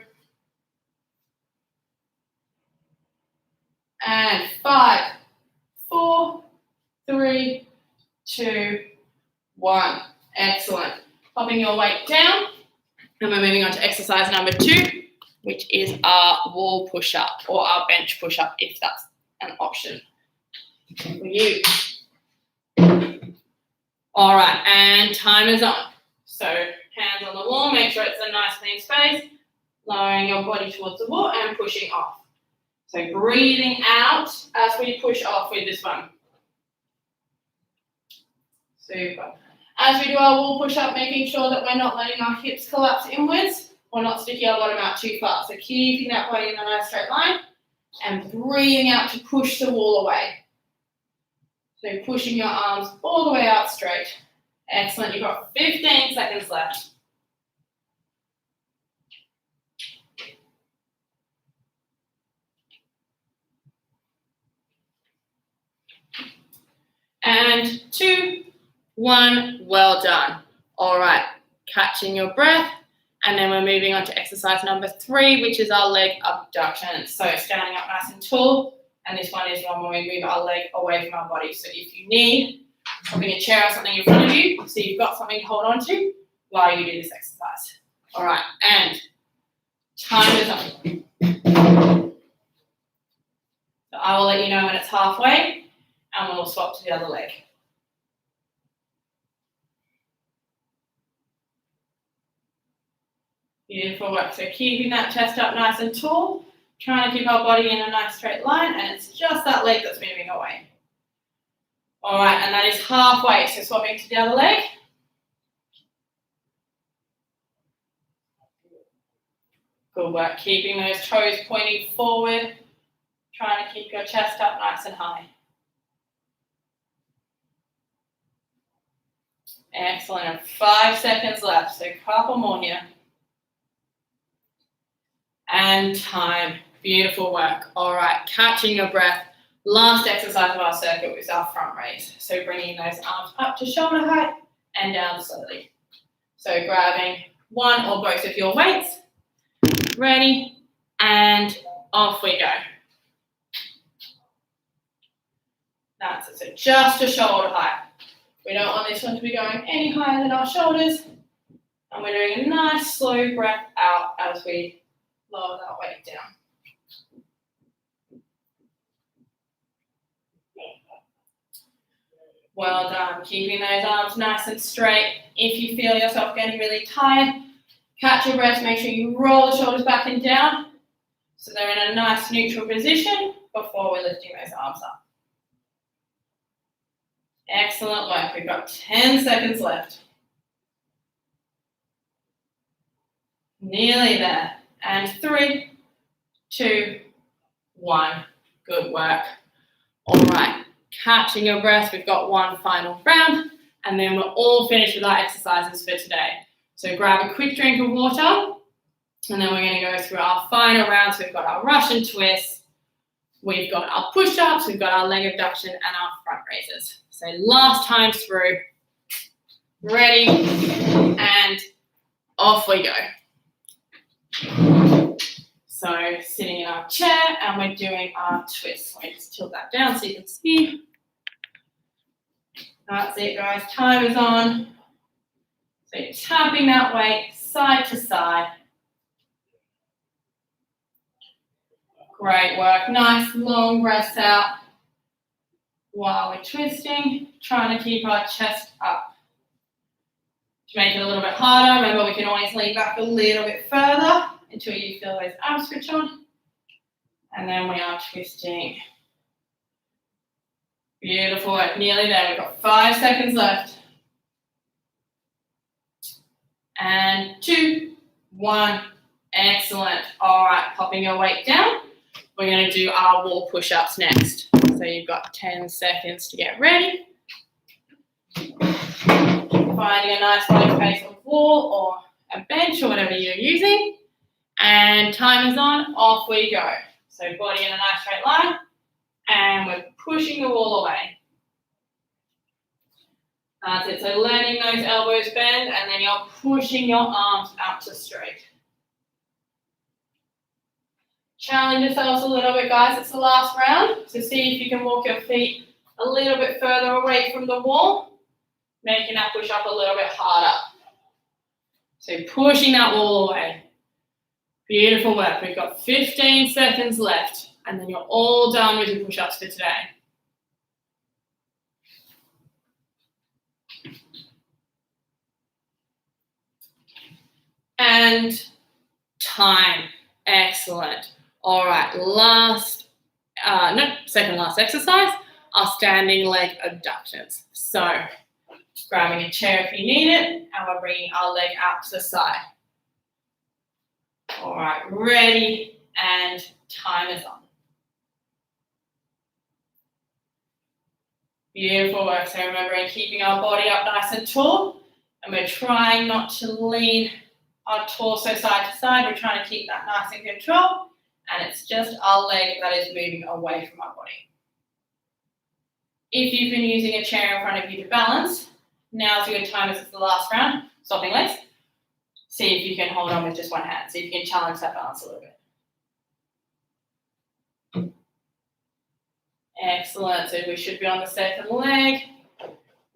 And 5, 4, 3, 2, 1. Excellent. Popping your weight down. And we're moving on to exercise number 2, which is our wall push-up or our bench push-up, if that's an option for you. All right, and time is on. So hands on the wall, make sure it's a nice clean space, lowering your body towards the wall and pushing off. So breathing out as we push off with this one. Super. As we do our wall push-up, making sure that we're not letting our hips collapse inwards or not sticking our bottom out too far. So keeping that body in a nice straight line and breathing out to push the wall away. So pushing your arms all the way out straight. Excellent. You've got 15 seconds left. And 2, 1, well done. All right, catching your breath. And then we're moving on to exercise number 3, which is our leg abductions. So standing up nice and tall. And this one is one where we move our leg away from our body. So if you need something, a chair or something in front of you, so you've got something to hold on to while you do this exercise. All right, and time is up. So I will let you know when it's halfway, and we'll swap to the other leg. Beautiful work. So keeping that chest up nice and tall, trying to keep our body in a nice straight line, and it's just that leg that's moving away. All right, and that is halfway. So swapping to the other leg. Good work. Keeping those toes pointing forward, trying to keep your chest up nice and high. Excellent. And 5 seconds left, so a couple more here. And time. Beautiful work. All right, catching your breath. Last exercise of our circuit was our front raise. So bringing those arms up to shoulder height and down slowly. So grabbing one or both of your weights. Ready, and off we go. That's it. So just to shoulder height. We don't want this one to be going any higher than our shoulders. And we're doing a nice slow breath out as we lower that weight down. Well done. Keeping those arms nice and straight. If you feel yourself getting really tired, catch your breath. Make sure you roll the shoulders back and down so they're in a nice neutral position before we're lifting those arms up. Excellent work. We've got 10 seconds left. Nearly there. And 3, 2, 1. Good work. All right. Catching your breath. We've got one final round, and then we're all finished with our exercises for today. So grab a quick drink of water, and then we're going to go through our final round. So we've got our Russian twists, we've got our push-ups, we've got our leg abduction, and our front raises. So last time through. Ready, and off we go. So sitting in our chair, and we're doing our twists. Let me just tilt that down so you can see. That's it, guys. Time is on. So you're tapping that weight side to side. Great work. Nice long breaths out while we're twisting, trying to keep our chest up. To make it a little bit harder, remember we can always lean back a little bit further until you feel those abs switch on. And then we are twisting Beautiful work, nearly there. We've got 5 seconds left. And 2, 1, excellent. All right, popping your weight down. We're going to do our wall push-ups next. So you've got 10 seconds to get ready. Finding a nice low pace of wall or a bench or whatever you're using. And time is on, off we go. So body in a nice straight line. And we're pushing the wall away. That's it. So letting those elbows bend and then you're pushing your arms out to straight. Challenge yourselves a little bit, guys. It's the last round. So see if you can walk your feet a little bit further away from the wall, making that push up a little bit harder. So pushing that wall away. Beautiful work. We've got 15 seconds left and then you're all done with your push-ups for today. And time. Excellent. All right, second last exercise, our standing leg abductions. So grabbing a chair if you need it, and we're bringing our leg out to the side. All right, ready, and time is on. Beautiful work. So remembering keeping our body up nice and tall, and we're trying not to lean our torso side to side. We're trying to keep that nice in control, and it's just our leg that is moving away from our body. If you've been using a chair in front of you to balance, now's a good time as it's the last round, swapping legs. See if you can hold on with just one hand. See if you can challenge that balance a little bit. Excellent. So we should be on the second leg.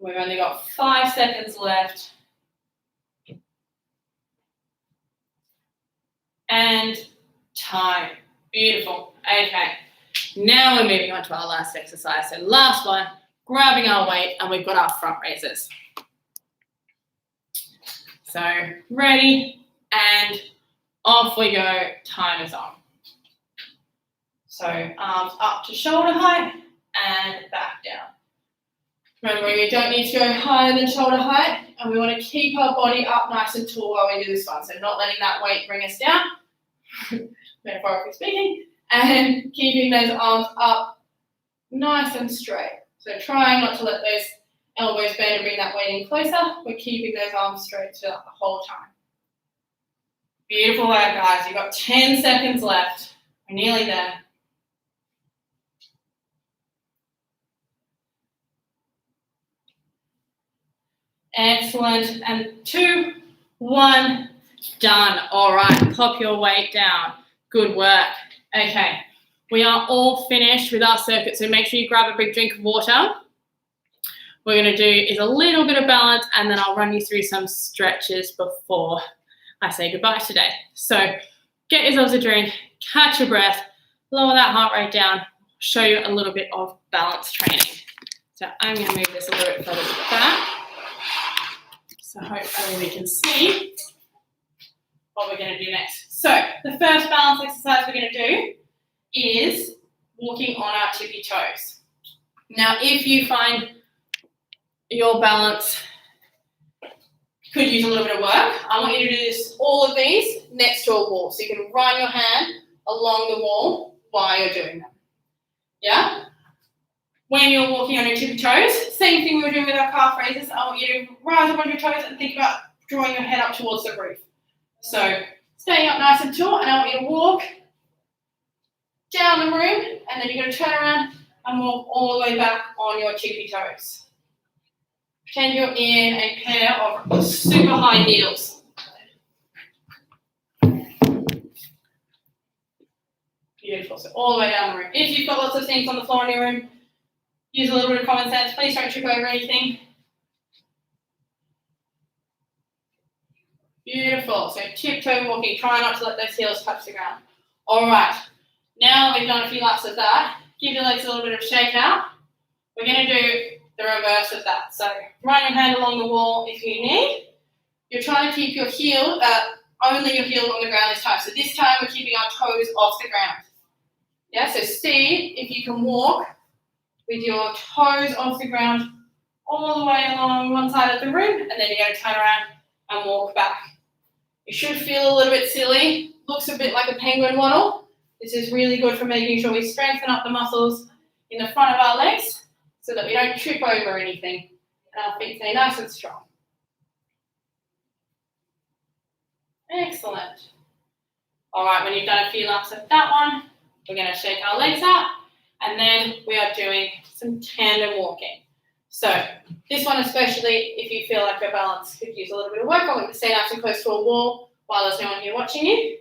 We've only got 5 seconds left. And time. Beautiful. Okay. Now we're moving on to our last exercise. So last one, grabbing our weight, and we've got our front raises. So ready, and off we go. Time is on. So arms up to shoulder height and back down. Remember, you don't need to go higher than shoulder height, and we want to keep our body up nice and tall while we do this one. So not letting that weight bring us down, metaphorically speaking, and keeping those arms up nice and straight. So trying not to let those elbows bend and bring that weight in closer. We're keeping those arms straight throughout the whole time. Beautiful work, guys. You've got 10 seconds left. We're nearly there. Excellent. And 2, 1, done. All right, pop your weight down. Good work. Okay, we are all finished with our circuit, so make sure you grab a big drink of water. What we're going to do is a little bit of balance, and then I'll run you through some stretches before I say goodbye today. So get yourselves a drink, catch your breath, lower that heart rate down, show you a little bit of balance training. So I'm going to move this a little bit further to the back. So hopefully we can see what we're going to do next. So the first balance exercise we're going to do is walking on our tippy toes. Now, if you find your balance could use a little bit of work, I want you to do all of these next to a wall. So you can run your hand along the wall while you're doing them. Yeah? When you're walking on your tippy toes, same thing we were doing with our calf raises. I want you to rise up on your toes and think about drawing your head up towards the roof. So staying up nice and tall, and I want you to walk down the room, and then you're going to turn around and walk all the way back on your tippy toes. Pretend you're in a pair of super high heels. Beautiful. So all the way down the room. If you've got lots of things on the floor in your room, use a little bit of common sense. Please don't trip over anything. Beautiful. So tiptoe walking. Try not to let those heels touch the ground. All right. Now we've done a few laps of that. Give your legs a little bit of shake out. We're going to do the reverse of that. So run your hand along the wall if you need. You're trying to keep your heel, only your heel on the ground this time. So this time we're keeping our toes off the ground. Yeah, so see if you can walk with your toes off the ground all the way along one side of the room, and then you're going to turn around and walk back. You should feel a little bit silly. Looks a bit like a penguin waddle. This is really good for making sure we strengthen up the muscles in the front of our legs so that we don't trip over anything and our feet stay nice and strong. Excellent. All right, when you've done a few laps of that one, we're going to shake our legs out, and then we are doing some tandem walking. So this one especially, if you feel like your balance could use a little bit of work, I want you to stay nice and close to a wall while there's no one here watching you.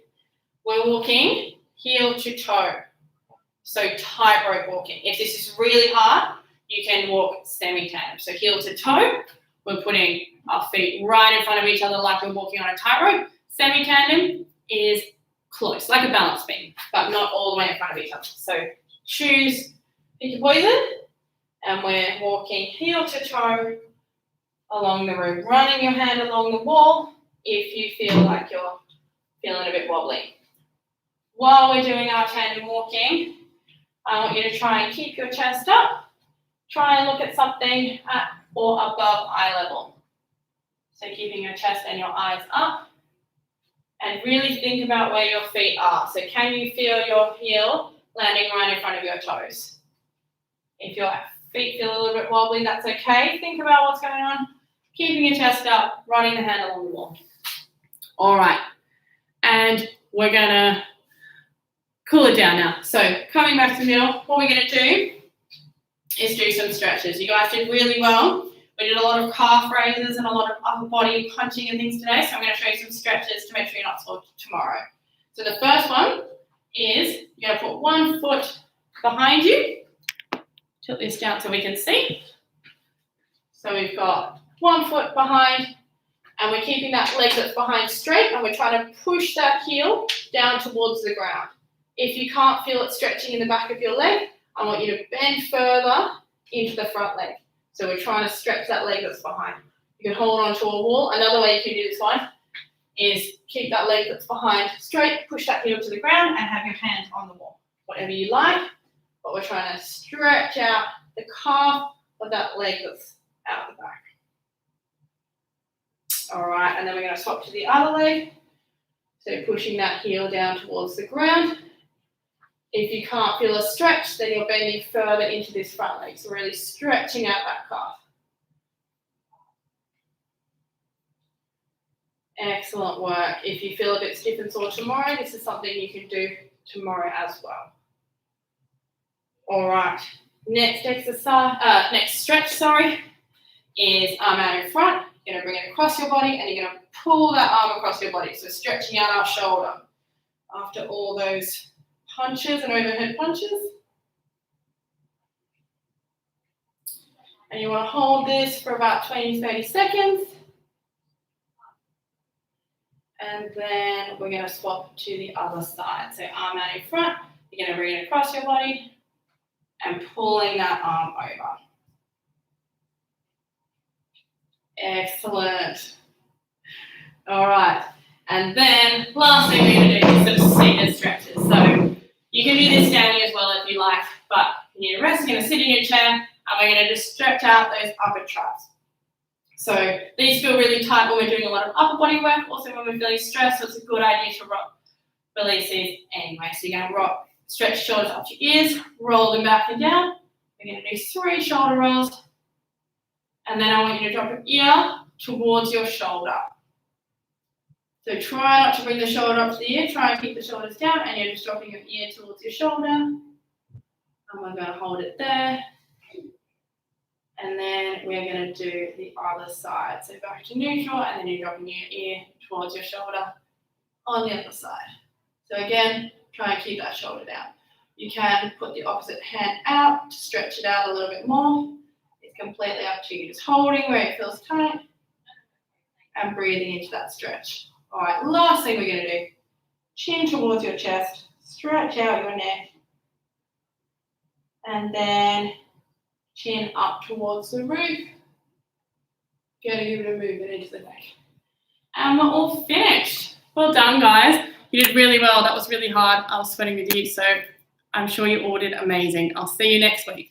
We're walking heel to toe, so tightrope walking. If this is really hard, you can walk semi-tandem. So heel to toe, we're putting our feet right in front of each other like we're walking on a tightrope. Semi-tandem is close, like a balance beam, but not all the way in front of each other. So choose, pick your poison, and we're walking heel to toe along the room, running your hand along the wall if you feel like you're feeling a bit wobbly. While we're doing our tandem walking, I want you to try and keep your chest up. Try and look at something at or above eye level. So keeping your chest and your eyes up. And really think about where your feet are. So can you feel your heel landing right in front of your toes? If your feet feel a little bit wobbly, that's okay. Think about what's going on. Keeping your chest up, running the hand along the wall. All right. And we're going to cool it down now. So coming back to the middle, what we're going to do is do some stretches. You guys did really well. We did a lot of calf raises and a lot of upper body punching and things today. So I'm going to show you some stretches to make sure you're not sore tomorrow. So the first one is you're going to put one foot behind you. Tilt this down so we can see. So we've got 1 foot behind, and we're keeping that leg that's behind straight, and we're trying to push that heel down towards the ground. If you can't feel it stretching in the back of your leg, I want you to bend further into the front leg. So we're trying to stretch that leg that's behind. You can hold on to a wall. Another way you can do this one is keep that leg that's behind straight, push that heel to the ground, and have your hands on the wall. Whatever you like, but we're trying to stretch out the calf of that leg that's out the back. All right, and then we're going to swap to the other leg. So pushing that heel down towards the ground. If you can't feel a stretch, then you're bending further into this front leg. So really stretching out that calf. Excellent work. If you feel a bit stiff and sore tomorrow, this is something you can do tomorrow as well. All right, next exercise, next stretch, is arm out in front. You're going to bring it across your body, and you're going to pull that arm across your body. So stretching out our shoulder after all those punches and overhead punches. And you want to hold this for about 20-30 seconds. And then we're going to swap to the other side. So arm out in front, you're going to bring it across your body and pulling that arm over. Excellent. All right. And then last thing we're going to do is some seated stretches. So you can do this standing as well if you like, but you need to rest. You're going to sit in your chair, and we're going to just stretch out those upper traps. So these feel really tight when we're doing a lot of upper body work. Also when we're feeling stressed, so it's a good idea to release these anyway. So you're going to rock, stretch shoulders up to your ears, roll them back and down. We're going to do 3 shoulder rolls. And then I want you to drop your ear towards your shoulder. So try not to bring the shoulder up to the ear. Try and keep the shoulders down, and you're just dropping your ear towards your shoulder. And we're going to hold it there. And then we're going to do the other side. So back to neutral, and then you're dropping your ear towards your shoulder on the other side. So again, try and keep that shoulder down. You can put the opposite hand out to stretch it out a little bit more. It's completely up to you. Just holding where it feels tight and breathing into that stretch. All right, last thing we're going to do, chin towards your chest, stretch out your neck, and then chin up towards the roof. Going to give it a movement into the neck. And we're all finished. Well done, guys. You did really well. That was really hard. I was sweating with you, so I'm sure you all did amazing. I'll see you next week.